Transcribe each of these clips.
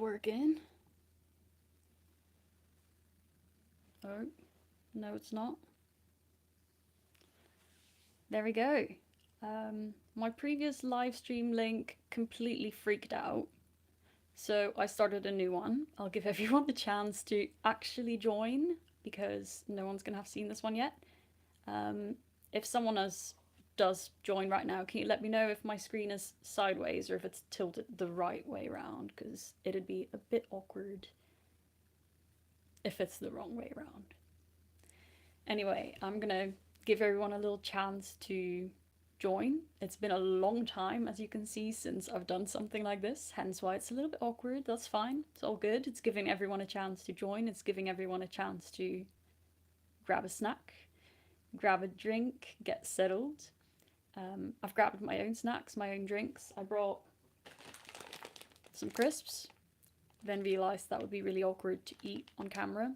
working. Oh, no, it's not. There we go. My previous live stream link completely freaked out, so I started a new one. I'll give everyone the chance to actually join because no one's gonna have seen this one yet. If someone else does join right now, can you let me know if my screen is sideways or if it's tilted the right way around? Because it'd be a bit awkward if it's the wrong way around. Anyway, I'm gonna give everyone a little chance to join. It's been a long time, as you can see, since I've done something like this, hence why it's a little bit awkward. That's fine, it's all good. It's giving everyone a chance to join, it's giving everyone a chance to grab a snack, grab a drink, get settled. I've grabbed my own snacks, my own drinks. I brought some crisps, then realised that would be really awkward to eat on camera.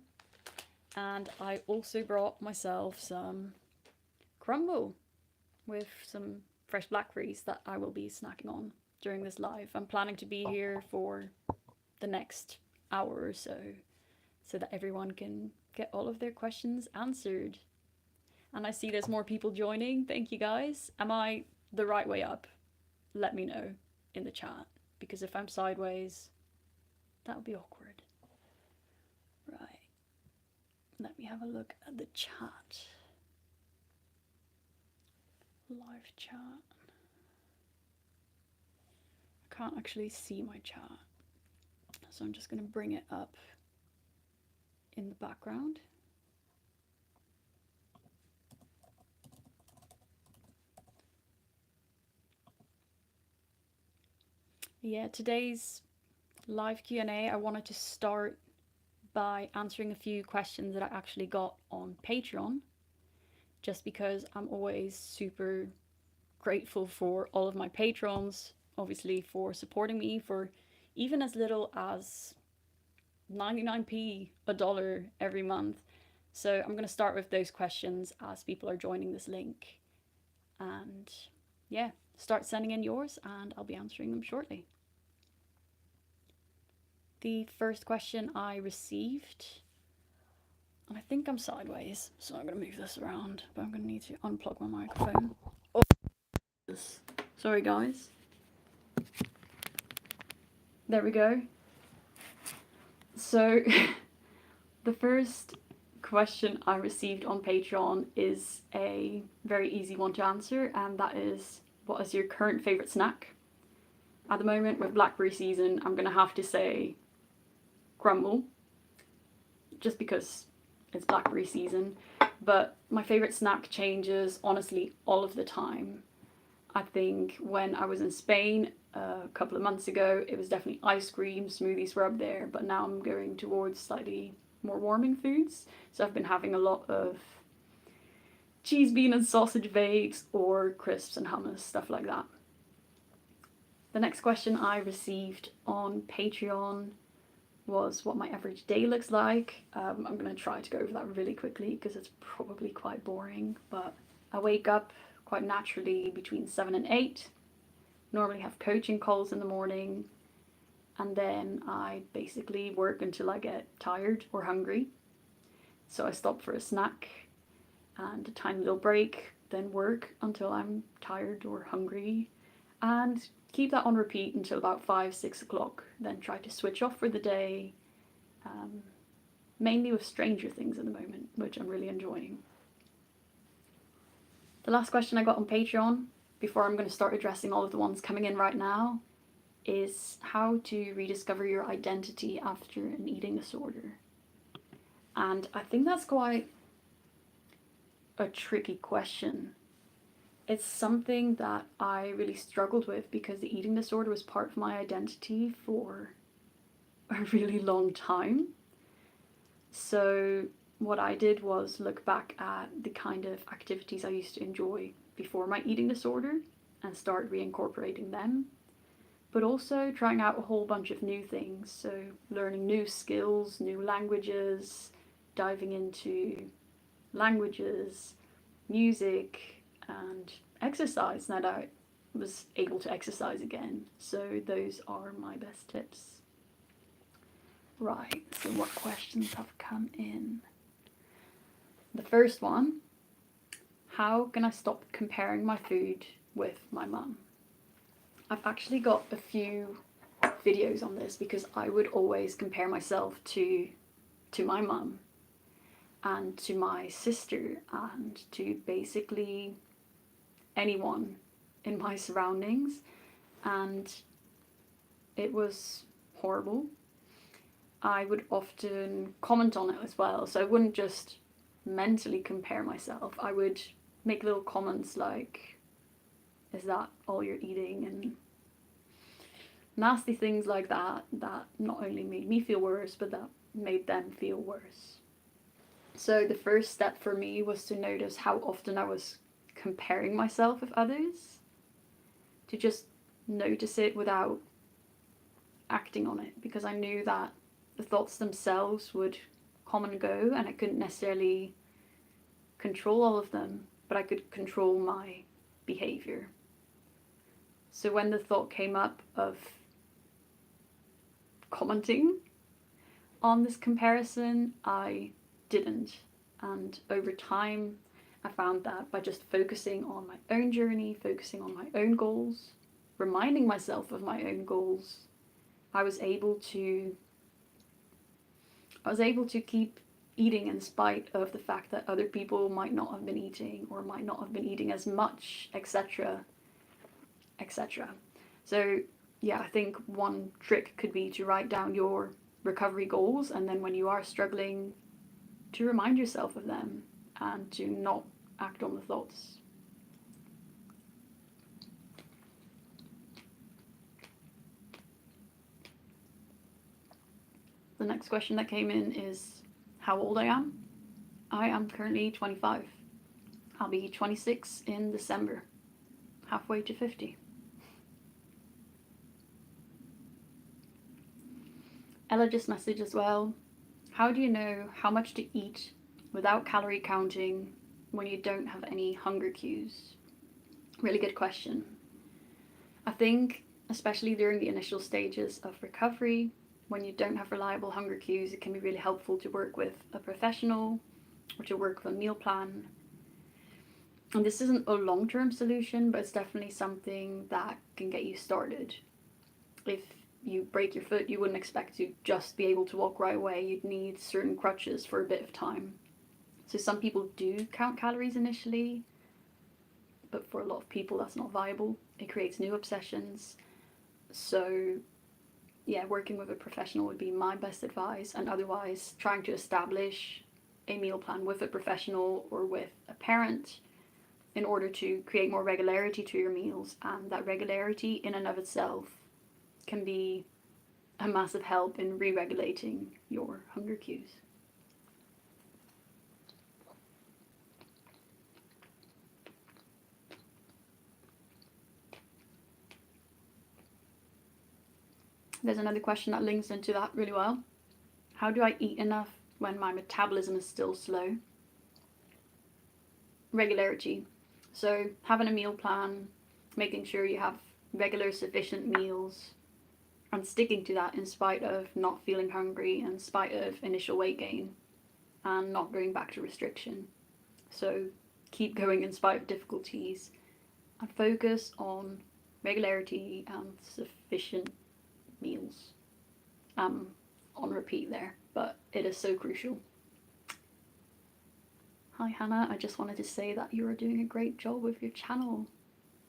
And I also brought myself some crumble with some fresh blackberries that I will be snacking on during this live. I'm planning to be here for the next hour or so that everyone can get all of their questions answered. And I see there's more people joining. Thank you guys. Am I the right way up? Let me know in the chat, because if I'm sideways, that would be awkward. Right. Let me have a look at the chat. Live chat. I can't actually see my chat, so I'm just going to bring it up in the background. Yeah, today's live Q&A, I wanted to start by answering a few questions that I actually got on Patreon, just because I'm always super grateful for all of my patrons, obviously, for supporting me for even as little as 99p, $1 every month. So I'm going to start with those questions as people are joining this link. And yeah, start sending in yours and I'll be answering them shortly. The first question I received, and I think I'm sideways, so I'm going to move this around, but I'm going to need to unplug my microphone. Oh, sorry guys. There we go. So the first question I received on Patreon is a very easy one to answer, and that is, what is your current favourite snack? At the moment, with blackberry season, I'm going to have to say crumble, just because it's blackberry season, but my favourite snack changes, honestly, all of the time. I think when I was in Spain a couple of months ago, it was definitely ice cream, smoothies were up there, but now I'm going towards slightly more warming foods. So I've been having a lot of cheese, bean and sausage bakes or crisps and hummus, stuff like that. The next question I received on Patreon was what my average day looks like. I'm going to try to go over that really quickly because it's probably quite boring, but I wake up quite naturally between 7 and 8. Normally have coaching calls in the morning, and then I basically work until I get tired or hungry. So I stop for a snack and a tiny little break, then work until I'm tired or hungry, and keep that on repeat until about 5-6 o'clock. Then try to switch off for the day, mainly with Stranger Things at the moment, which I'm really enjoying. The last question I got on Patreon, before I'm going to start addressing all of the ones coming in right now, is how to rediscover your identity after an eating disorder. And I think that's quite a tricky question. It's something that I really struggled with because the eating disorder was part of my identity for a really long time. So what I did was look back at the kind of activities I used to enjoy before my eating disorder and start reincorporating them, but also trying out a whole bunch of new things. So learning new skills, new languages, diving into languages, music, and exercise now that I was able to exercise again. So those are my best tips. Right, so what questions have come in? The first one, how can I stop comparing my food with my mum? I've actually got a few videos on this because I would always compare myself to my mum and to my sister and to basically anyone in my surroundings, and it was horrible. I would often comment on it as well, so I wouldn't just mentally compare myself. I would make little comments like, is that all you're eating? And nasty things like that, that not only made me feel worse, but that made them feel worse. So the first step for me was to notice how often I was comparing myself with others, to just notice it without acting on it, because I knew that the thoughts themselves would come and go and I couldn't necessarily control all of them, but I could control my behavior. So when the thought came up of commenting on this comparison, I didn't. And over time, I found that by just focusing on my own journey, focusing on my own goals, reminding myself of my own goals, I was able to keep eating in spite of the fact that other people might not have been eating or might not have been eating as much, etc., etc. So yeah, I think one trick could be to write down your recovery goals, and then when you are struggling, to remind yourself of them and to not act on the thoughts. The next question that came in is how old I am. I am currently 25. I'll be 26 in December, halfway to 50. Ella just messaged as well. How do you know how much to eat without calorie counting when you don't have any hunger cues? Really good question. I think, especially during the initial stages of recovery, when you don't have reliable hunger cues, it can be really helpful to work with a professional or to work with a meal plan. And this isn't a long-term solution, but it's definitely something that can get you started. If you break your foot, you wouldn't expect to just be able to walk right away. You'd need certain crutches for a bit of time. So some people do count calories initially, but for a lot of people that's not viable. It creates new obsessions. So yeah, working with a professional would be my best advice, and otherwise trying to establish a meal plan with a professional or with a parent in order to create more regularity to your meals, and that regularity in and of itself can be a massive help in re-regulating your hunger cues. There's another question that links into that really well. How do I eat enough when my metabolism is still slow? Regularity. So having a meal plan, making sure you have regular sufficient meals, and sticking to that in spite of not feeling hungry, in spite of initial weight gain, and not going back to restriction. So keep going in spite of difficulties, and focus on regularity and sufficient meals. On repeat there, but it is so crucial. Hi Hannah, I just wanted to say that you are doing a great job with your channel.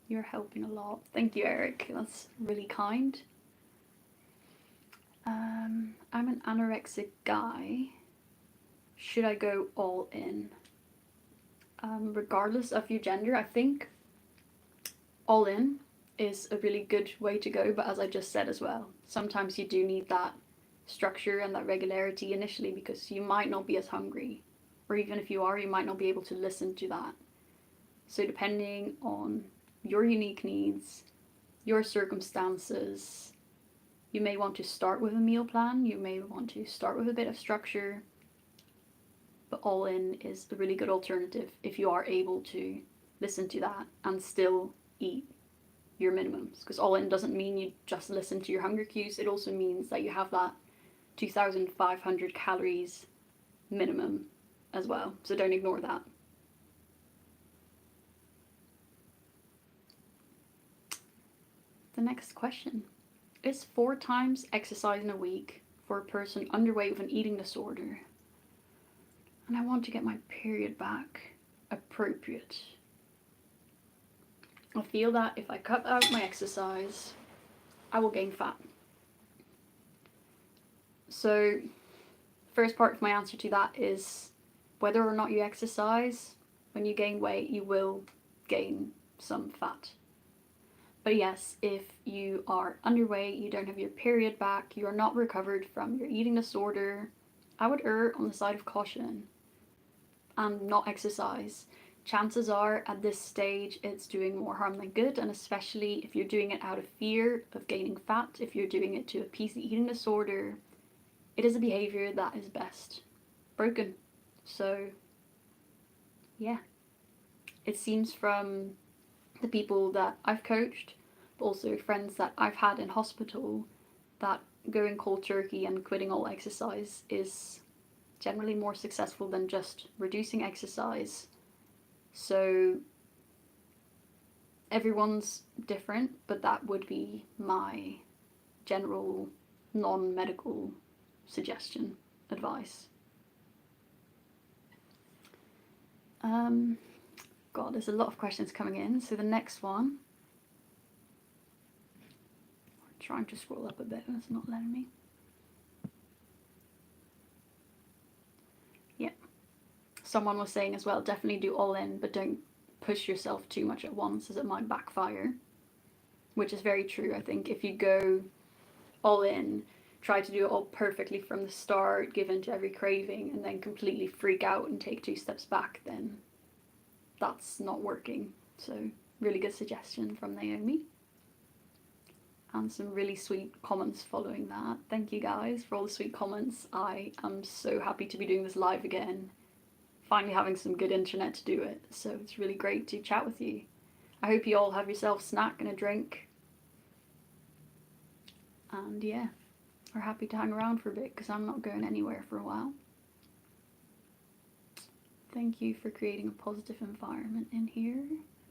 You're helping a lot. Thank you, Eric. That's really kind. I'm an anorexic guy. Should I go all in? Regardless of your gender, I think all in is a really good way to go, but as I just said as well, sometimes you do need that structure and that regularity initially because you might not be as hungry, or even if you are, you might not be able to listen to that. So depending on your unique needs, your circumstances, you may want to start with a meal plan, you may want to start with a bit of structure, but all in is a really good alternative if you are able to listen to that and still eat your minimums. Because all in doesn't mean you just listen to your hunger cues, it also means that you have that 2,500 calories minimum as well, so don't ignore that. The next question. Is 4 times exercise in a week for a person underweight with an eating disorder, and I want to get my period back, appropriate? I feel that if I cut out my exercise, I will gain fat. So, first part of my answer to that is whether or not you exercise, when you gain weight, you will gain some fat. But yes, if you are underweight, you don't have your period back, you are not recovered from your eating disorder, I would err on the side of caution and not exercise. Chances are at this stage it's doing more harm than good, and especially if you're doing it out of fear of gaining fat, if you're doing it to appease the eating disorder, it is a behaviour that is best broken. So yeah, it seems from the people that I've coached, but also friends that I've had in hospital, that going cold turkey and quitting all exercise is generally more successful than just reducing exercise. So everyone's different, but that would be my general non-medical suggestion, advice. God, there's a lot of questions coming in. So the next one, I'm trying to scroll up a bit, it's not letting me. Yeah. Someone was saying as well, definitely do all in, but don't push yourself too much at once as it might backfire, which is very true. I think if you go all in, try to do it all perfectly from the start, give in to every craving, and then completely freak out and take 2 steps back, then that's not working. So really good suggestion from Naomi. And some really sweet comments following that. Thank you guys for all the sweet comments. I am so happy to be doing this live again. Finally having some good internet to do it. So it's really great to chat with you. I hope you all have yourself a snack and a drink. And yeah, are happy to hang around for a bit because I'm not going anywhere for a while. Thank you for creating a positive environment in here.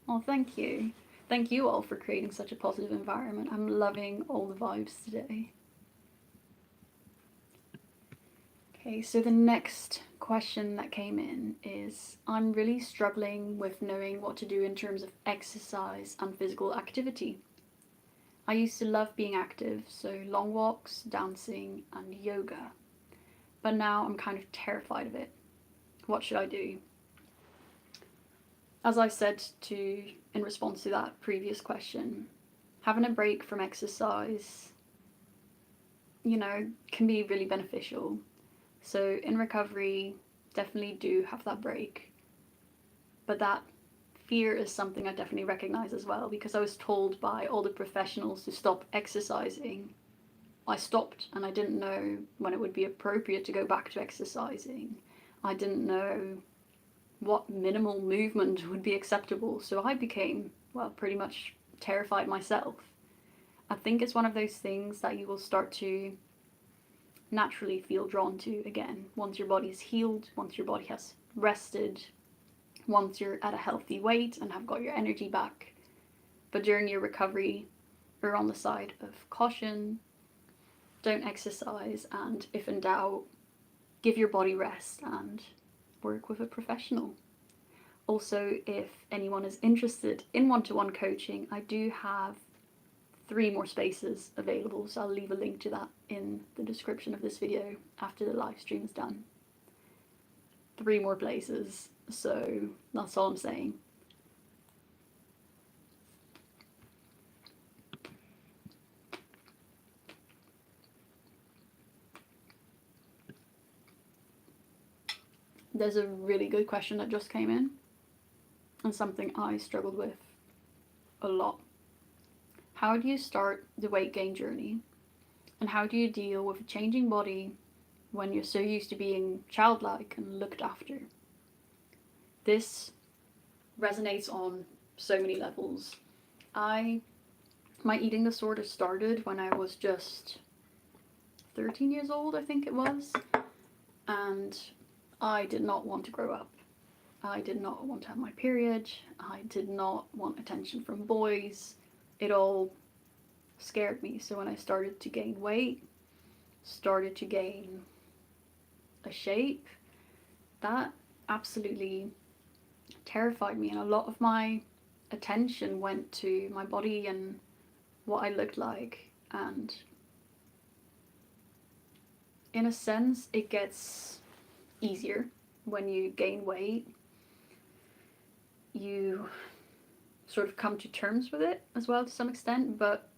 Well, thank you. Thank you all for creating such a positive environment. I'm loving all the vibes today. Okay, so the next question that came in is, I'm really struggling with knowing what to do in terms of exercise and physical activity. I used to love being active, so long walks, dancing, and yoga. But now I'm kind of terrified of it. What should I do? As I said in response to that previous question, having a break from exercise, can be really beneficial. So in recovery, definitely do have that break. But that fear is something I definitely recognize as well, because I was told by all the professionals to stop exercising. I stopped and I didn't know when it would be appropriate to go back to exercising. I didn't know what minimal movement would be acceptable, so I became, pretty much terrified myself. I think it's one of those things that you will start to naturally feel drawn to again once your body is healed, once your body has rested, once you're at a healthy weight and have got your energy back. But during your recovery, err on the side of caution, don't exercise, and if in doubt, give your body rest and work with a professional. Also, if anyone is interested in one-to-one coaching, I do have 3 more spaces available, so I'll leave a link to that in the description of this video after the live stream is done. 3 more places, so that's all I'm saying. There's a really good question that just came in, and something I struggled with a lot. How do you start the weight gain journey? And how do you deal with a changing body when you're so used to being childlike and looked after? This resonates on so many levels. My eating disorder started when I was just 13 years old, I think it was, and I did not want to grow up. I did not want to have my period. I did not want attention from boys. It all scared me. So when I started to gain weight, started to gain a shape, that absolutely terrified me, and a lot of my attention went to my body and what I looked like. And in a sense, it gets easier when you gain weight. You sort of come to terms with it as well to some extent, but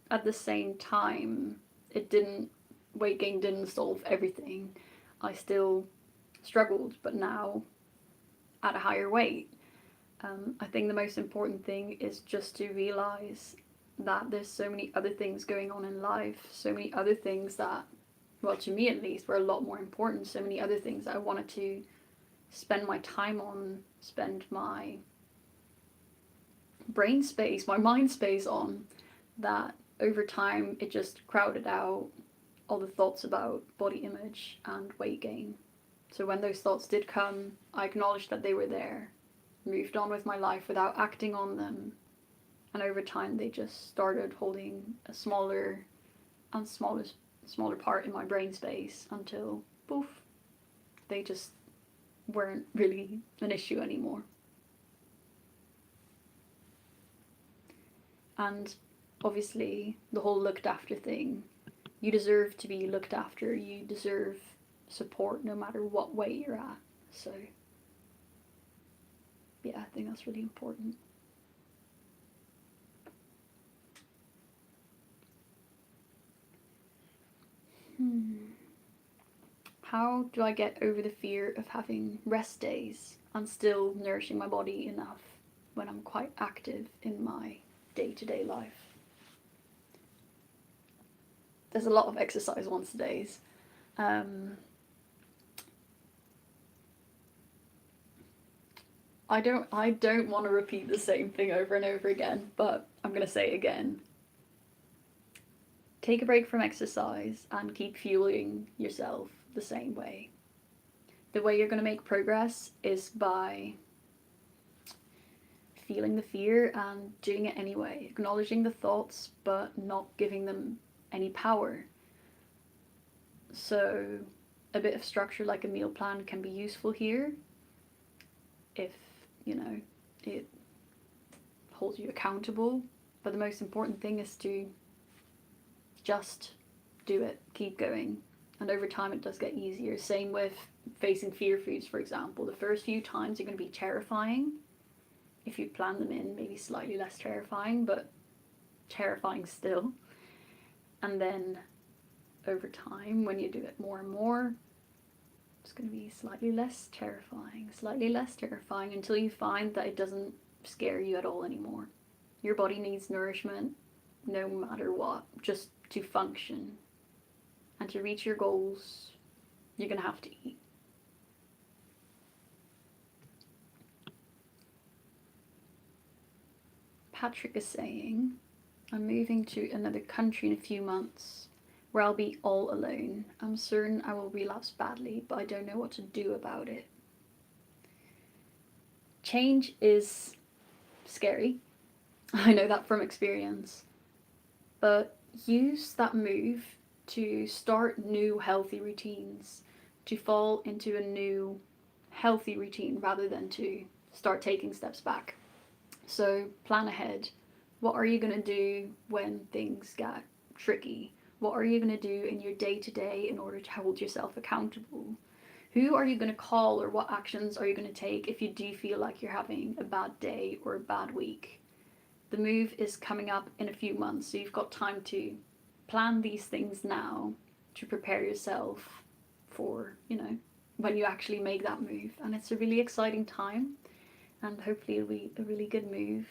at the same time, weight gain didn't solve everything. I still struggled, but now at a higher weight. I think the most important thing is just to realize that there's so many other things going on in life, so many other things that, well, to me at least, were a lot more important, so many other things that I wanted to spend my time on, spend my brain space, my mind space on, that over time it just crowded out all the thoughts about body image and weight gain. So when those thoughts did come, I acknowledged that they were there, moved on with my life without acting on them, and over time they just started holding a smaller and smaller part in my brain space until, poof, they just weren't really an issue anymore. And obviously the whole looked after thing, you deserve to be looked after, you deserve support no matter what weight you're at. So yeah, I think that's really important. How do I get over the fear of having rest days and still nourishing my body enough when I'm quite active in my day-to-day life? There's a lot of exercise once a days. I don't want to repeat the same thing over and over again, but I'm going to say it again. Take a break from exercise and keep fueling yourself the same way. The way you're going to make progress is by feeling the fear and doing it anyway, acknowledging the thoughts but not giving them any power. So a bit of structure like a meal plan can be useful here if, it holds you accountable. But the most important thing is to just do it, keep going. And over time it does get easier. Same with facing fear foods, for example. The first few times are going to be terrifying. If you plan them in, maybe slightly less terrifying, but terrifying still. And then over time, when you do it more and more, it's going to be slightly less terrifying until you find that it doesn't scare you at all anymore. Your body needs nourishment no matter what, just to function. And to reach your goals, you're going to have to eat. Patrick is saying, I'm moving to another country in a few months where I'll be all alone. I'm certain I will relapse badly, but I don't know what to do about it. Change is scary. I know that from experience. But use that move to start new healthy routines, to fall into a new healthy routine rather than to start taking steps back. So plan ahead. What are you going to do when things get tricky? What are you going to do in your day-to-day in order to hold yourself accountable? Who are you going to call, or what actions are you going to take if you do feel like you're having a bad day or a bad week? The move is coming up in a few months, so you've got time to plan these things now to prepare yourself for, when you actually make that move. And it's a really exciting time, and hopefully it'll be a really good move.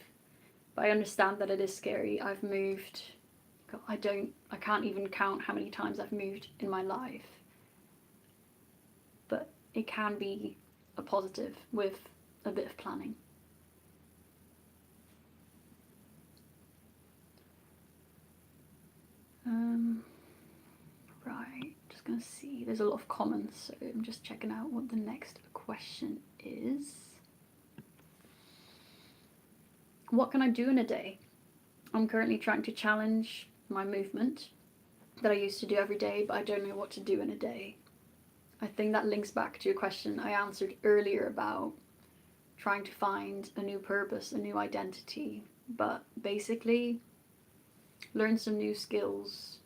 But I understand that it is scary. I've moved, I can't even count how many times I've moved in my life. But it can be a positive with a bit of planning. just gonna see, there's a lot of comments, so I'm just checking out what the next question is. What can I do in a day? I'm currently trying to challenge my movement that I used to do every day, but I don't know what to do in a day. I think that links back to a question I answered earlier about trying to find a new purpose, a new identity. But basically, learn some new skills,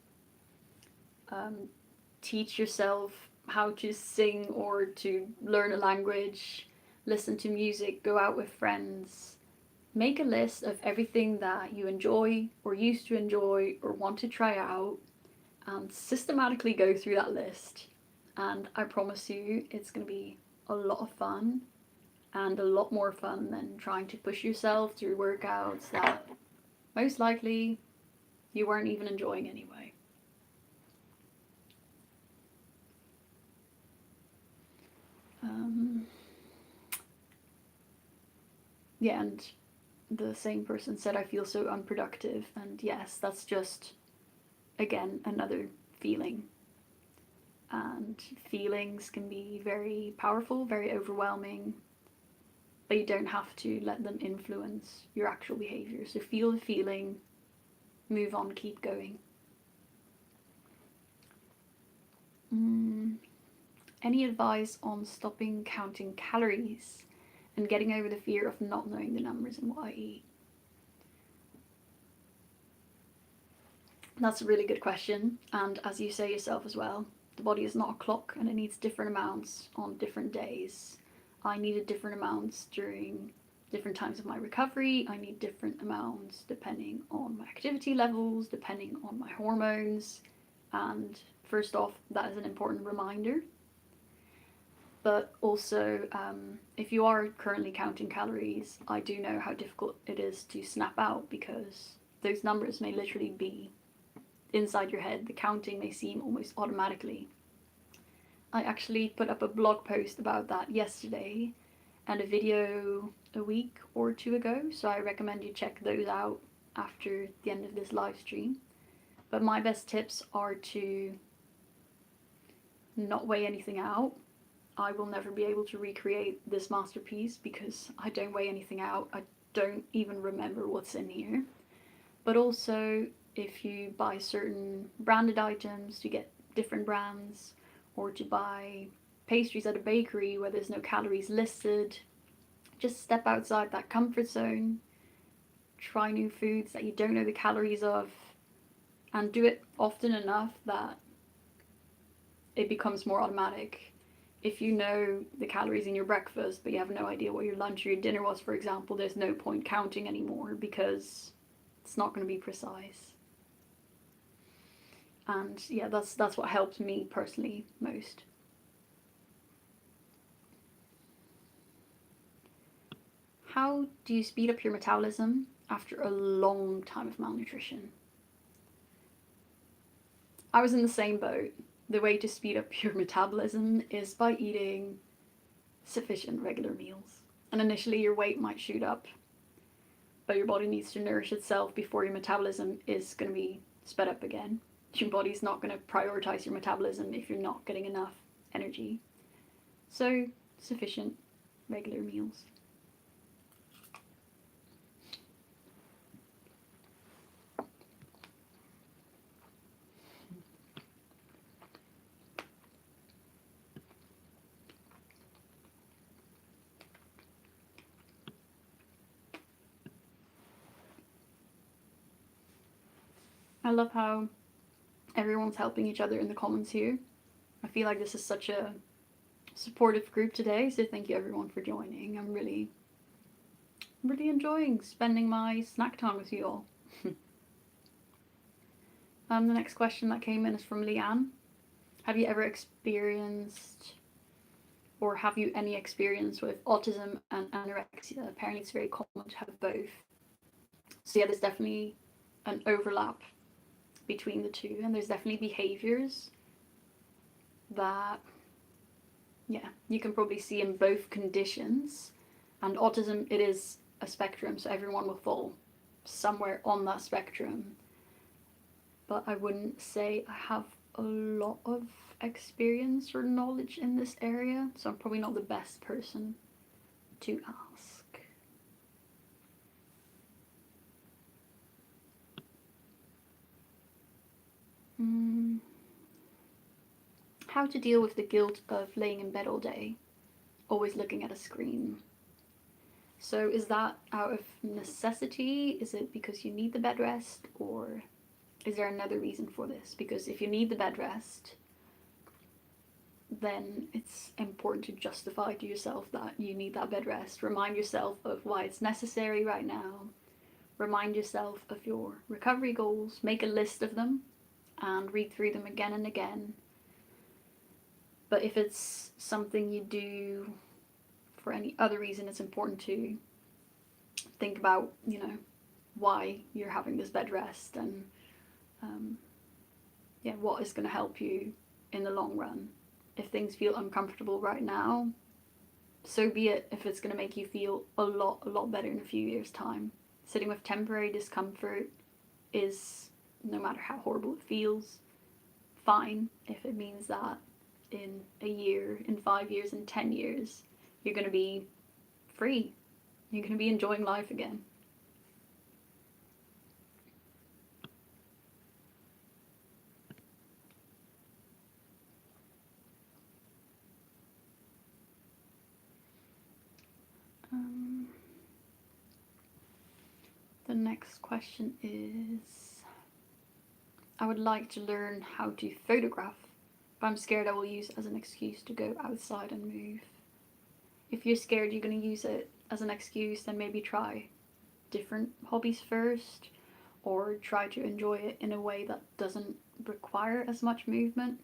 teach yourself how to sing or to learn a language, listen to music, go out with friends. Make a list of everything that you enjoy or used to enjoy or want to try out, and systematically go through that list. And I promise you, it's going to be a lot of fun, and a lot more fun than trying to push yourself through workouts that most likely you weren't even enjoying anyway. Yeah, and the same person said, I feel so unproductive. And yes, that's just, again, another feeling. And feelings can be very powerful, very overwhelming, but you don't have to let them influence your actual behavior. So feel the feeling, move on, keep going. Any advice on stopping counting calories and getting over the fear of not knowing the numbers in what I eat? That's a really good question, and as you say yourself as well, the body is not a clock and it needs different amounts on different days. I needed different amounts during different times of my recovery. I need different amounts depending on my activity levels, depending on my hormones, and first off, that is an important reminder. But also, if you are currently counting calories, I do know how difficult it is to snap out, because those numbers may literally be inside your head. The counting may seem almost automatically. I actually put up a blog post about that yesterday and a video a week or two ago, so I recommend you check those out after the end of this live stream. But my best tips are to not weigh anything out. I will never be able to recreate this masterpiece because I don't weigh anything out. I don't even remember what's in here. But also, if you buy certain branded items, to get different brands, or to buy pastries at a bakery where there's no calories listed, just step outside that comfort zone, try new foods that you don't know the calories of, and do it often enough that it becomes more automatic. If you know the calories in your breakfast, but you have no idea what your lunch or your dinner was, for example, there's no point counting anymore because it's not going to be precise. And yeah, that's what helped me personally most. How do you speed up your metabolism after a long time of malnutrition? I was in the same boat. The way to speed up your metabolism is by eating sufficient regular meals. And initially your weight might shoot up, but your body needs to nourish itself before your metabolism is going to be sped up again. Your body's not going to prioritize your metabolism if you're not getting enough energy. So, sufficient regular meals. I love how everyone's helping each other in the comments here. I feel like this is such a supportive group today, so thank you everyone for joining. I'm really enjoying spending my snack time with you all. The next question that came in is from Leanne. Have you ever experienced, or have you any experience with autism and anorexia? Apparently it's very common to have both. So yeah, there's definitely an overlap between the two, and there's definitely behaviors that, yeah, you can probably see in both conditions. And autism, it is a spectrum, so everyone will fall somewhere on that spectrum. But I wouldn't say I have a lot of experience or knowledge in this area, so I'm probably not the best person to ask. How to deal with the guilt of laying in bed all day, always looking at a screen. So is that out of necessity? Is it because you need the bed rest? Or is there another reason for this? Because if you need the bed rest, then it's important to justify to yourself that you need that bed rest. Remind yourself of why it's necessary right now. Remind yourself of your recovery goals. Make a list of them and read through them again and again. But if it's something you do for any other reason, it's important to think about, why you're having this bed rest and what is going to help you in the long run. If things feel uncomfortable right now, so be it. If it's going to make you feel a lot better in a few years' time. Sitting with temporary discomfort is, no matter how horrible it feels, fine if it means that in a year, in 5 years, in 10 years, you're going to be free. You're going to be enjoying life again. The next question is, I would like to learn how to photograph, but I'm scared I will use it as an excuse to go outside and move. If you're scared you're going to use it as an excuse, then maybe try different hobbies first, or try to enjoy it in a way that doesn't require as much movement.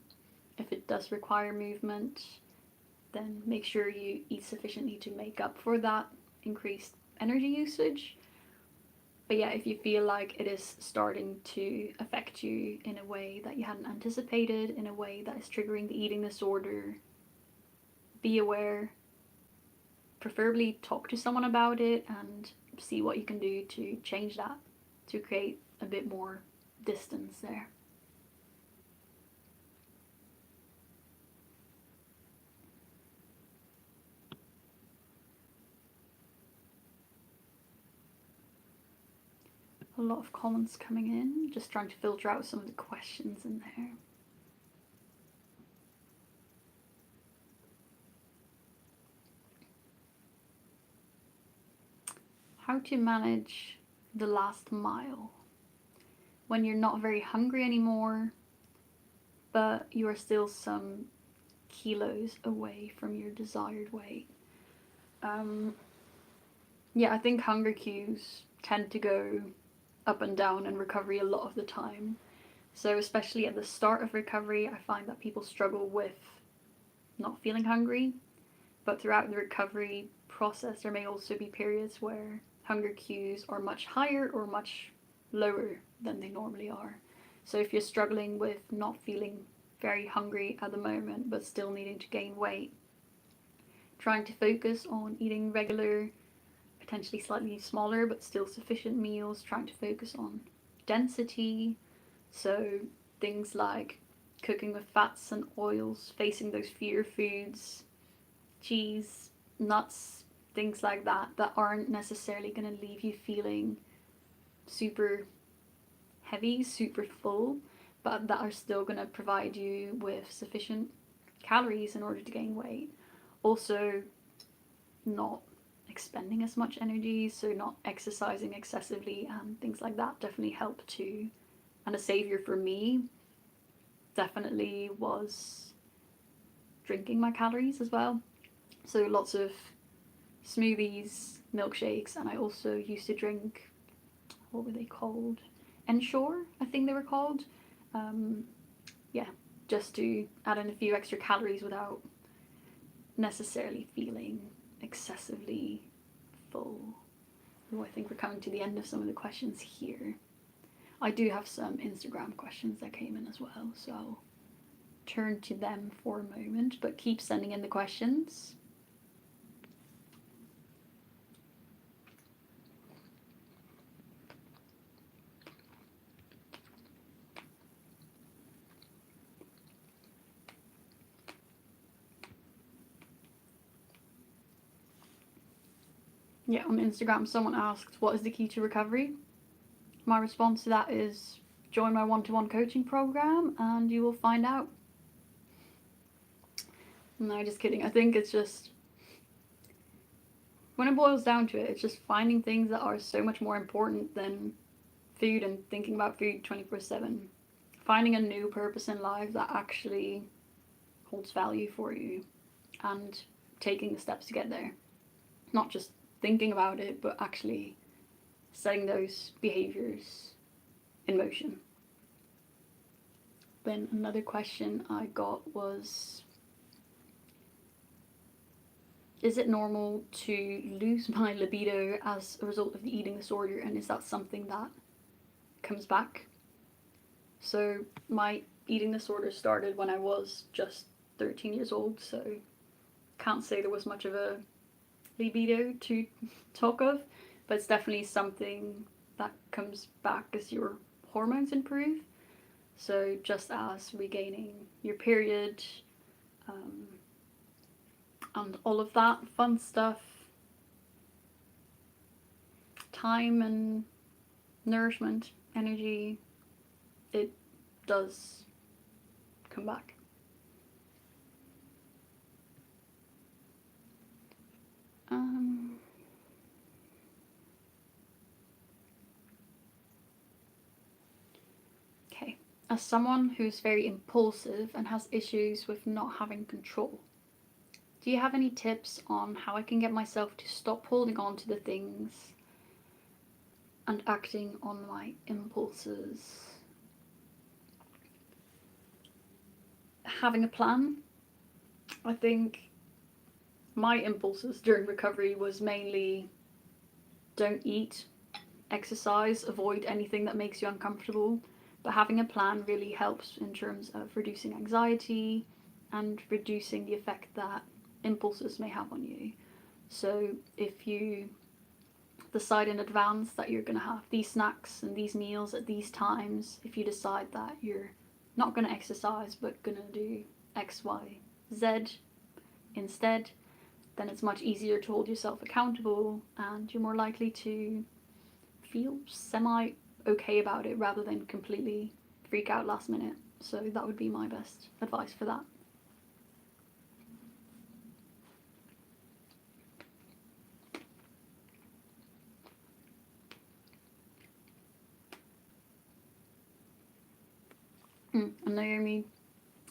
If it does require movement, then make sure you eat sufficiently to make up for that increased energy usage. But yeah, if you feel like it is starting to affect you in a way that you hadn't anticipated, in a way that is triggering the eating disorder, be aware. Preferably talk to someone about it and see what you can do to change that, to create a bit more distance there. A lot of comments coming in, just trying to filter out some of the questions in there. How to manage the last mile when you're not very hungry anymore, but you are still some kilos away from your desired weight. I think hunger cues tend to go up and down in recovery a lot of the time. So especially at the start of recovery, I find that people struggle with not feeling hungry. But throughout the recovery process, there may also be periods where hunger cues are much higher or much lower than they normally are. So if you're struggling with not feeling very hungry at the moment, but still needing to gain weight, trying to focus on eating regular, potentially slightly smaller but still sufficient meals, trying to focus on density, so things like cooking with fats and oils, facing those fear foods, cheese, nuts, things like that aren't necessarily going to leave you feeling super heavy, super full, but that are still going to provide you with sufficient calories in order to gain weight. Also, not expending as much energy, so not exercising excessively and things like that definitely help too. And a savior for me definitely was drinking my calories as well. So lots of smoothies, milkshakes, and I also used to drink, what were they called? Ensure, I think they were called. Just to add in a few extra calories without necessarily feeling excessively full. I think we're coming to the end of some of the questions here. I do have some Instagram questions that came in as well, so I'll turn to them for a moment, but keep sending in the questions. Yeah, on Instagram, someone asked, what is the key to recovery? My response to that is join my one-to-one coaching program and you will find out. No, just kidding. I think it's just, when it boils down to it, it's just finding things that are so much more important than food and thinking about food 24/7. Finding a new purpose in life that actually holds value for you and taking the steps to get there. Not just thinking about it, but actually setting those behaviors in motion. Then another question I got was, is it normal to lose my libido as a result of the eating disorder, and is that something that comes back? So my eating disorder started when I was just 13 years old, so can't say there was much of a libido to talk of, but it's definitely something that comes back as your hormones improve. So just as regaining your period, and all of that fun stuff, time and nourishment, energy, it does come back. Okay, as someone who's very impulsive and has issues with not having control, do you have any tips on how I can get myself to stop holding on to the things and acting on my impulses? Having a plan. I think my impulses during recovery was mainly don't eat, exercise, avoid anything that makes you uncomfortable. But having a plan really helps in terms of reducing anxiety and reducing the effect that impulses may have on you. So if you decide in advance that you're going to have these snacks and these meals at these times, if you decide that you're not going to exercise but going to do X, Y, Z instead, then it's much easier to hold yourself accountable and you're more likely to feel semi okay about it rather than completely freak out last minute. So that would be my best advice for that. And Naomi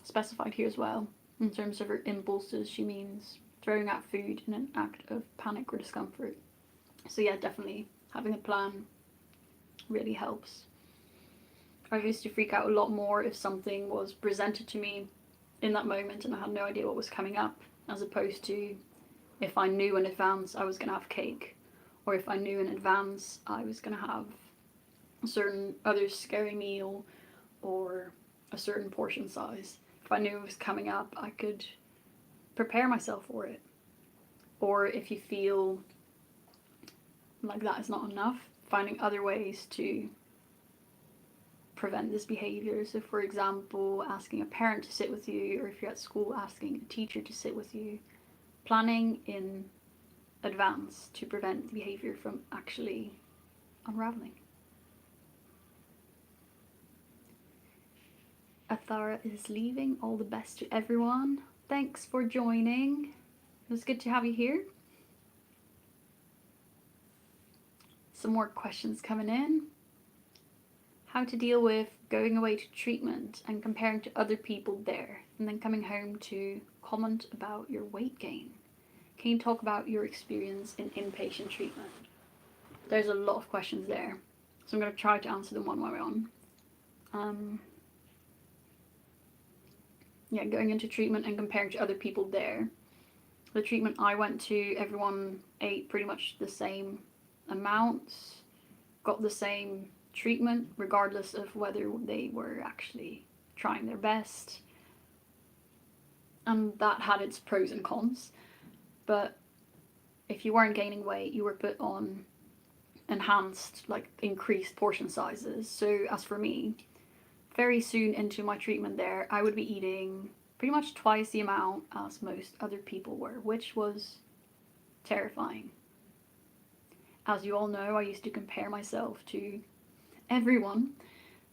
specified here as well, in terms of her impulses, she means throwing out food in an act of panic or discomfort. So yeah, definitely having a plan really helps. I used to freak out a lot more if something was presented to me in that moment and I had no idea what was coming up, as opposed to if I knew in advance I was going to have cake, or if I knew in advance I was going to have a certain other scary meal or a certain portion size. If I knew it was coming up, I could prepare myself for it. Or if you feel like that is not enough, finding other ways to prevent this behavior. So for example, asking a parent to sit with you, or if you're at school, asking a teacher to sit with you. Planning in advance to prevent the behavior from actually unraveling. Athara is leaving. All the best to everyone. Thanks for joining. It was good to have you here. Some more questions coming in. How to deal with going away to treatment and comparing to other people there, and then coming home to comment about your weight gain. Can you talk about your experience in inpatient treatment? There's a lot of questions there, so I'm going to try to answer them one by one. Going into treatment and comparing to other people there. The treatment I went to, everyone ate pretty much the same amounts, got the same treatment, regardless of whether they were actually trying their best. And that had its pros and cons. But if you weren't gaining weight, you were put on enhanced, increased portion sizes. So as for me, very soon into my treatment there, I would be eating pretty much twice the amount as most other people were, which was terrifying. As you all know, I used to compare myself to everyone.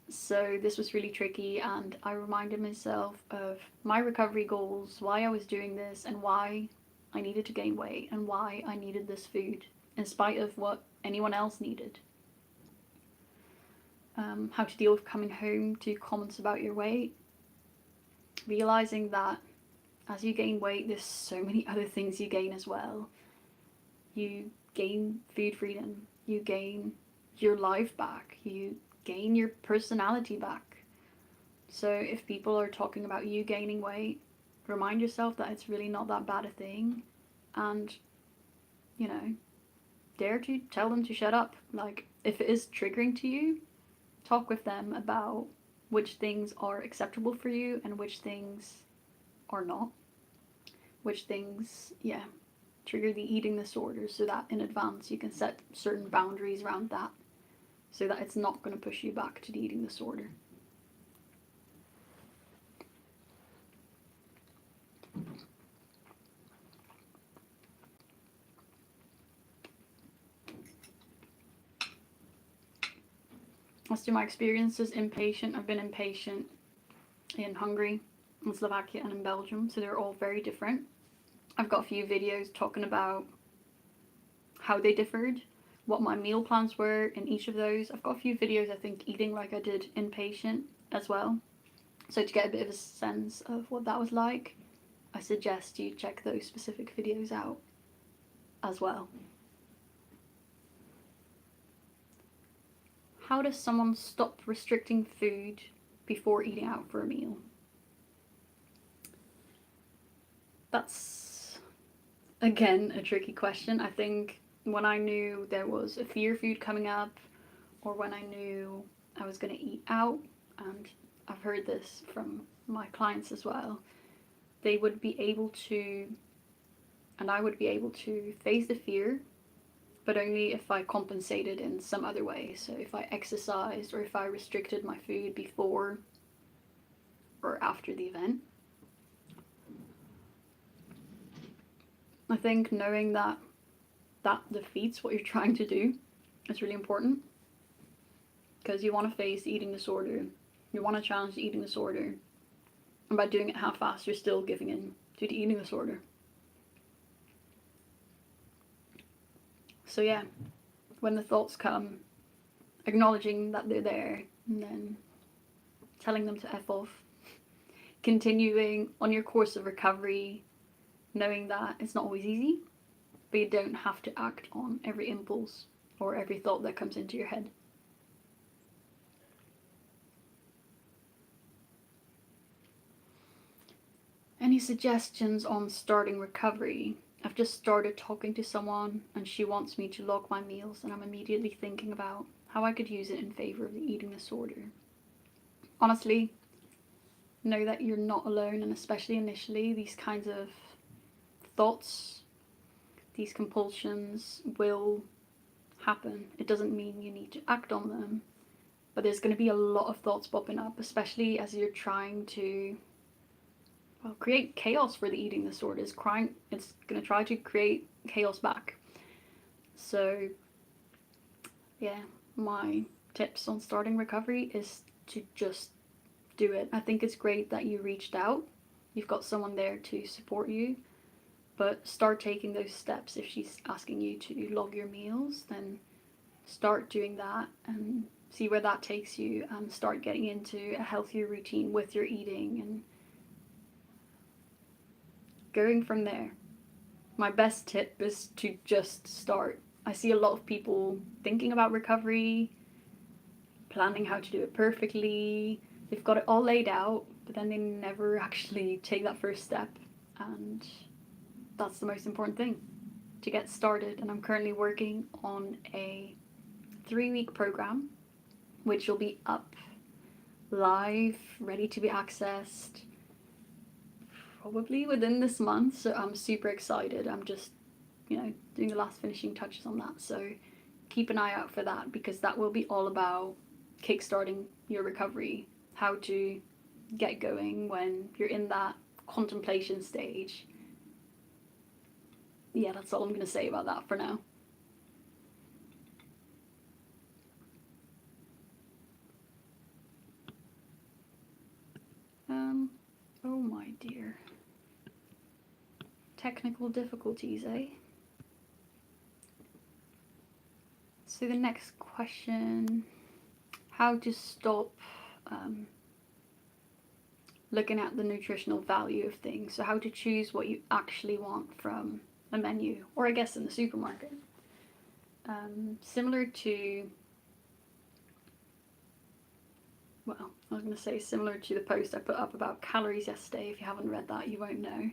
So this was really tricky, and I reminded myself of my recovery goals, why I was doing this, and why I needed to gain weight, and why I needed this food, in spite of what anyone else needed. How to deal with coming home to comments about your weight. Realizing that as you gain weight, there's so many other things you gain as well. You gain food freedom, you gain your life back, you gain your personality back. So if people are talking about you gaining weight, remind yourself that it's really not that bad a thing, and, you know, dare to tell them to shut up. Like, if it is triggering to you, talk with them about which things are acceptable for you and which things are not. Which things, yeah, trigger the eating disorder, so that in advance you can set certain boundaries around that, so that it's not going to push you back to the eating disorder. As to my experiences, Inpatient, I've been Inpatient in Hungary, in Slovakia, and in Belgium, so they're all very different. I've got a few videos talking about how they differed, what my meal plans were in each of those. I've got a few videos, I think, eating like I did Inpatient as well. So to get a bit of a sense of what that was like, I suggest you check those specific videos out as well. How does someone stop restricting food before eating out for a meal? That's, again, a tricky question. I think when I knew there was a fear food coming up, or when I knew I was going to eat out, and I've heard this from my clients as well, they would be able to, and I would be able to face the fear, but only if I compensated in some other way. So if I exercised, or if I restricted my food before or after the event. I think knowing that that defeats what you're trying to do is really important, because you want to face the eating disorder, you want to challenge the eating disorder, and by doing it half-assed, you're still giving in to the eating disorder. So yeah, when the thoughts come, acknowledging that they're there, and then telling them to F off, continuing on your course of recovery, knowing that it's not always easy, but you don't have to act on every impulse or every thought that comes into your head. Any suggestions on starting recovery? I've just started talking to someone and she wants me to log my meals, and I'm immediately thinking about how I could use it in favor of the eating disorder. Honestly, know that you're not alone, and especially initially, these kinds of thoughts, these compulsions will happen. It doesn't mean you need to act on them, but there's going to be a lot of thoughts popping up, especially as you're trying to, well, create chaos for the eating disorder. It's going to try to create chaos back. So yeah, my tips on starting recovery is to just do it. I think it's great that you reached out. You've got someone there to support you, but start taking those steps. If she's asking you to log your meals, then start doing that and see where that takes you, and start getting into a healthier routine with your eating and going from there. My best tip is to just start. I see a lot of people thinking about recovery, planning how to do it perfectly. They've got it all laid out, but then they never actually take that first step. And that's the most important thing, to get started. And I'm currently working on a 3-week program, which will be up live, ready to be accessed probably within this month. So I'm super excited. I'm just, doing the last finishing touches on that. So keep an eye out for that, because that will be all about kickstarting your recovery, how to get going when you're in that contemplation stage. Yeah, that's all I'm going to say about that for now. technical difficulties, eh? So the next question, how to stop looking at the nutritional value of things. So how to choose what you actually want from a menu, or I guess in the supermarket. Similar to, well, I was going to say similar to the post I put up about calories yesterday. If you haven't read that, you won't know.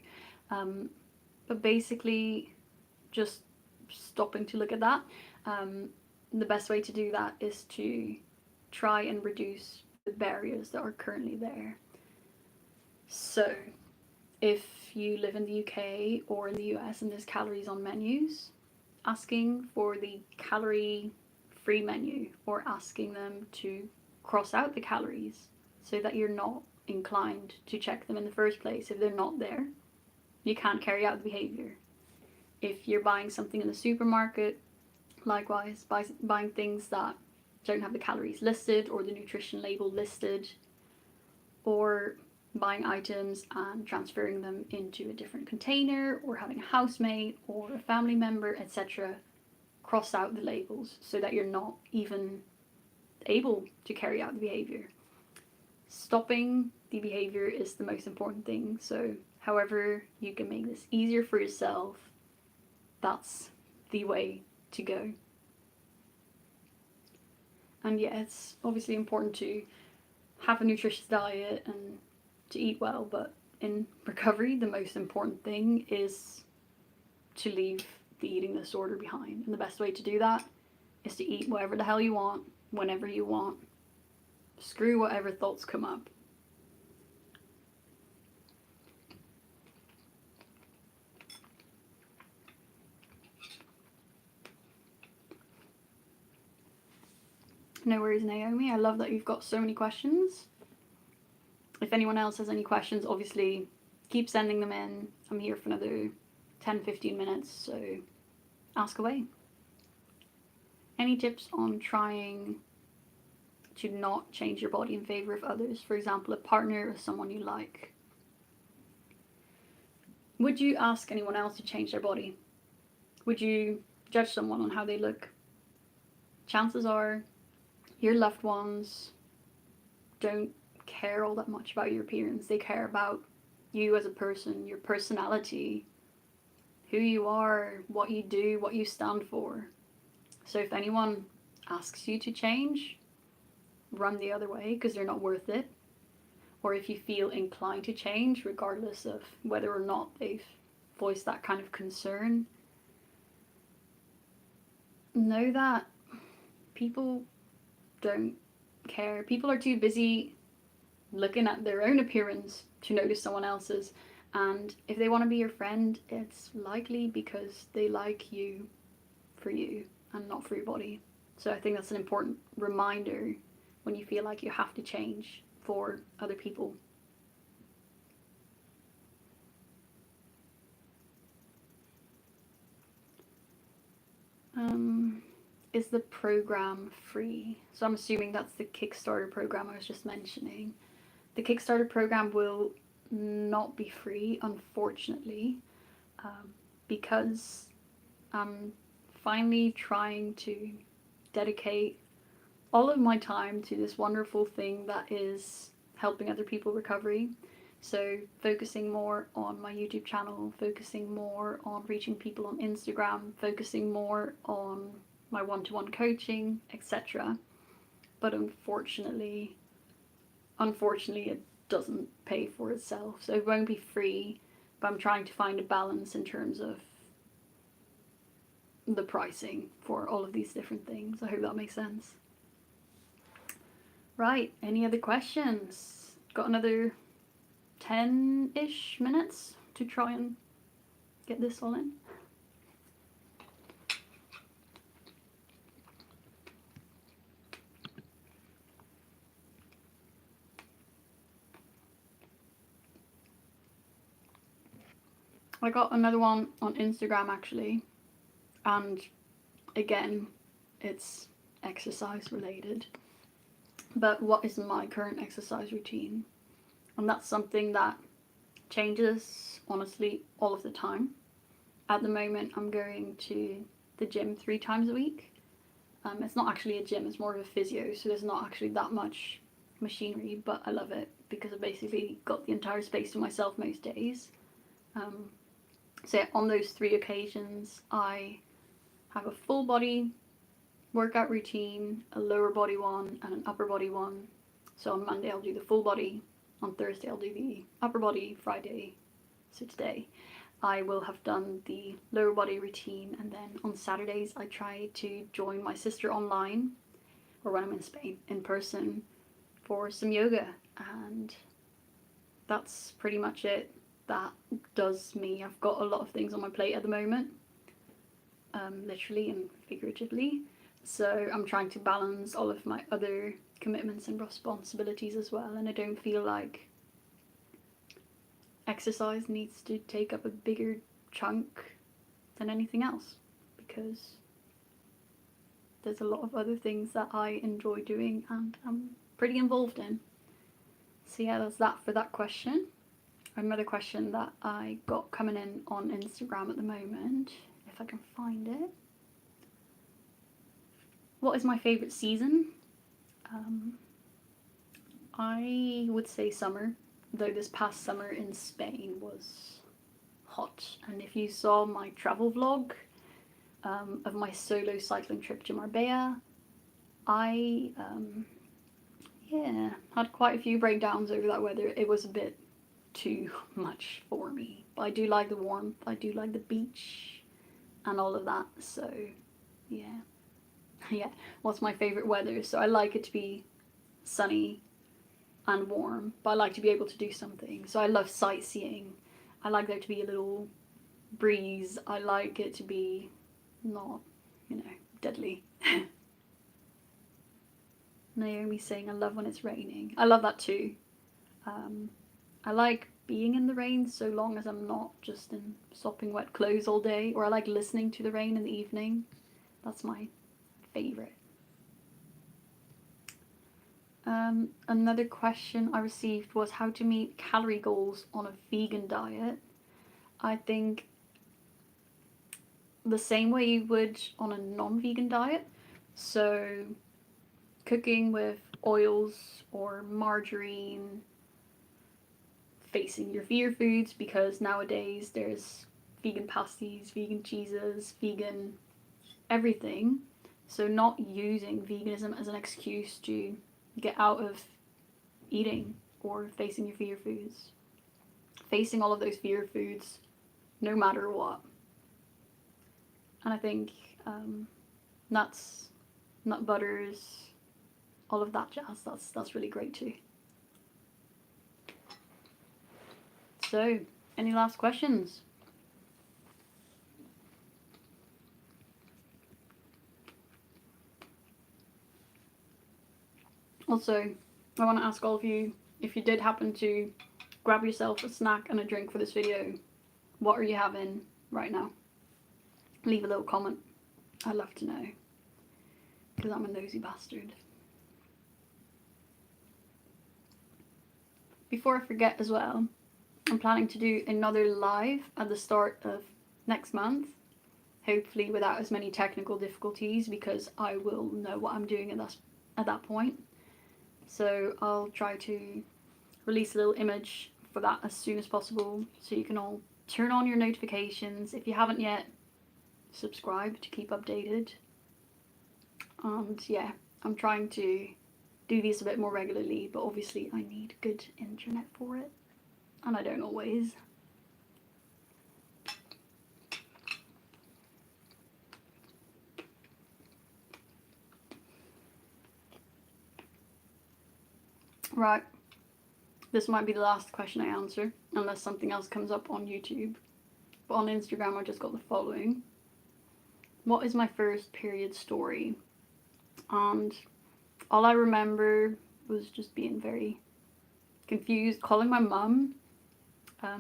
But basically, just stopping to look at that. The best way to do that is to try and reduce the barriers that are currently there. So, if you live in the UK or in the US and there's calories on menus, asking for the calorie-free menu, or asking them to cross out the calories so that you're not inclined to check them in the first place. If they're not there, you can't carry out the behavior. If you're buying something in the supermarket, likewise, buying things that don't have the calories listed or the nutrition label listed, or buying items and transferring them into a different container, or having a housemate or a family member, etc., cross out the labels so that you're not even able to carry out the behavior. Stopping the behavior is the most important thing. So however you can make this easier for yourself, that's the way to go. And yeah, it's obviously important to have a nutritious diet and to eat well, but in recovery, the most important thing is to leave the eating disorder behind. And the best way to do that is to eat whatever the hell you want, whenever you want. Screw whatever thoughts come up. No worries, Naomi. I love that you've got so many questions. If anyone else has any questions, obviously keep sending them in. I'm here for another 10-15 minutes, so ask away. Any tips on trying to not change your body in favor of others? For example, a partner or someone you like. Would you ask anyone else to change their body? Would you judge someone on how they look? Chances are your loved ones don't care all that much about your appearance. They care about you as a person, your personality, who you are, what you do, what you stand for. So if anyone asks you to change, run the other way because they're not worth it. Or if you feel inclined to change, regardless of whether or not they've voiced that kind of concern, know that people don't care. People are too busy looking at their own appearance to notice someone else's, and if they want to be your friend, it's likely because they like you for you and not for your body. So I think that's an important reminder when you feel like you have to change for other people. Is the program free? So I'm assuming that's the Kickstarter program I was just mentioning. The Kickstarter program will not be free, unfortunately, because I'm finally trying to dedicate all of my time to this wonderful thing that is helping other people recovery. So focusing more on my YouTube channel, focusing more on reaching people on Instagram, focusing more on my one-to-one coaching, etc. But unfortunately it doesn't pay for itself. So it won't be free, but I'm trying to find a balance in terms of the pricing for all of these different things. I hope that makes sense. Right, any other questions? Got another 10-ish minutes to try and get this all in. I got another one on Instagram actually, and again, it's exercise related. But what is my current exercise routine? And that's something that changes honestly, all of the time. At the moment, I'm going to the gym 3 times a week. It's not actually a gym, it's more of a physio, so there's not actually that much machinery, but I love it because I basically got the entire space to myself most days. So yeah, on those 3 occasions, I have a full body workout routine, a lower body one, and an upper body one. So on Monday I'll do the full body, on Thursday I'll do the upper body, Friday, so today I will have done the lower body routine, and then on Saturdays I try to join my sister online, or when I'm in Spain, in person, for some yoga, and that's pretty much it. That does me. I've got a lot of things on my plate at the moment, literally and figuratively, so I'm trying to balance all of my other commitments and responsibilities as well, and I don't feel like exercise needs to take up a bigger chunk than anything else, because there's a lot of other things that I enjoy doing and I'm pretty involved in. So yeah, that's that for that question. Another question that I got coming in on Instagram at the moment, if I can find it. What is my favourite season? I would say summer, though this past summer in Spain was hot. And if you saw my travel vlog of my solo cycling trip to Marbella, I had quite a few breakdowns over that weather. It was a bit too much for me, but I do like the warmth, I do like the beach and all of that, so yeah. What's my favourite weather? So I like it to be sunny and warm, but I like to be able to do something. So I love sightseeing. I like there to be a little breeze. I like it to be not, deadly. Naomi saying I love when it's raining. I love that too. I like being in the rain so long as I'm not just in sopping wet clothes all day, or I like listening to the rain in the evening. That's my favourite. Another question I received was how to meet calorie goals on a vegan diet. I think the same way you would on a non-vegan diet. So cooking with oils or margarine, facing your fear foods, because nowadays there's vegan pasties, vegan cheeses, vegan everything. So not using veganism as an excuse to get out of eating or facing your fear foods. Facing all of those fear foods no matter what. And I think nuts, nut butters, all of that jazz, that's really great too. So, any last questions? Also, I want to ask all of you, if you did happen to grab yourself a snack and a drink for this video, what are you having right now? Leave a little comment. I'd love to know, because I'm a nosy bastard. Before I forget as well, I'm planning to do another live at the start of next month, hopefully without as many technical difficulties, because I will know what I'm doing at that point. So I'll try to release a little image for that as soon as possible, so you can all turn on your notifications. If you haven't yet, subscribe to keep updated. And yeah, I'm trying to do these a bit more regularly, but obviously I need good internet for it, and I don't always. Right, this might be the last question I answer, unless something else comes up on YouTube. But on Instagram I just got the following. What is my first period story? And all I remember was just being very confused, calling my mum,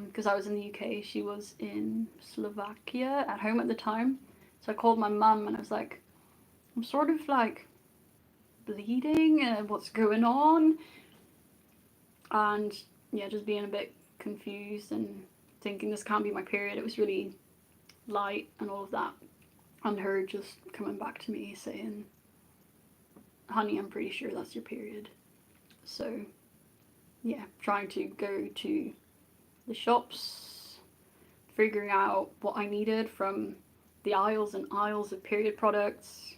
because I was in the UK, she was in Slovakia at home at the time. So I called my mum and I was like, I'm sort of like bleeding, what's going on? And yeah, just being a bit confused and thinking this can't be my period. It was really light and all of that. And her just coming back to me saying, honey, I'm pretty sure that's your period. So yeah, trying to go to the shops, figuring out what I needed from the aisles and aisles of period products.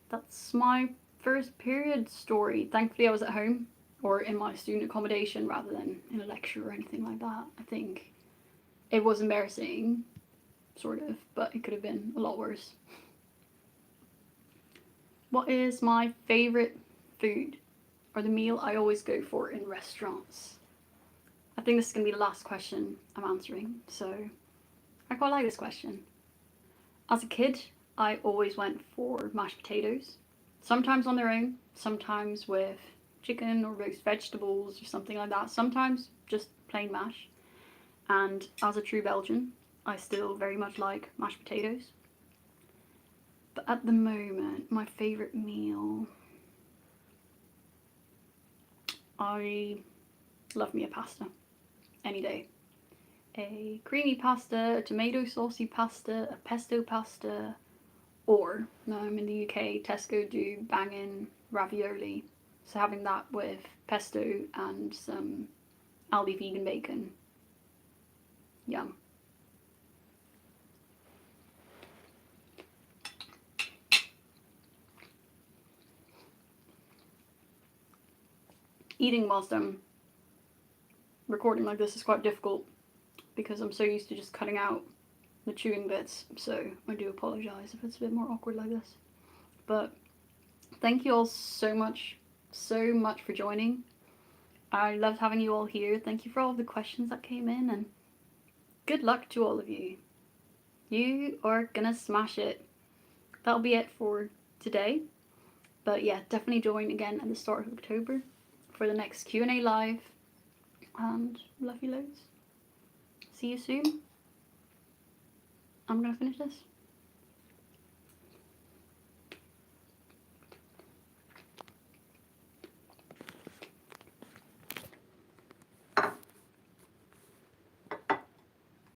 That's my first period story. Thankfully I was at home or in my student accommodation rather than in a lecture or anything like that. I think it was embarrassing, sort of, but it could have been a lot worse. What is my favourite food or the meal I always go for in restaurants? I think this is going to be the last question I'm answering, so I quite like this question. As a kid, I always went for mashed potatoes, sometimes on their own, sometimes with chicken or roast vegetables or something like that, sometimes just plain mash. And as a true Belgian, I still very much like mashed potatoes. But at the moment, my favourite meal, I love me a pasta, any day. A creamy pasta, a tomato saucy pasta, a pesto pasta, or, now I'm in the UK, Tesco do banging ravioli. So having that with pesto and some Aldi vegan bacon. Yum. Eating whilst I'm recording like this is quite difficult because I'm so used to just cutting out the chewing bits, so I do apologise if it's a bit more awkward like this. But thank you all so much for joining. I loved having you all here. Thank you for all the questions that came in, and good luck to all of you. You are gonna smash it. That'll be it for today. But yeah, definitely join again at the start of October for the next Q&A live. And love you loads. See you soon. I'm gonna finish this.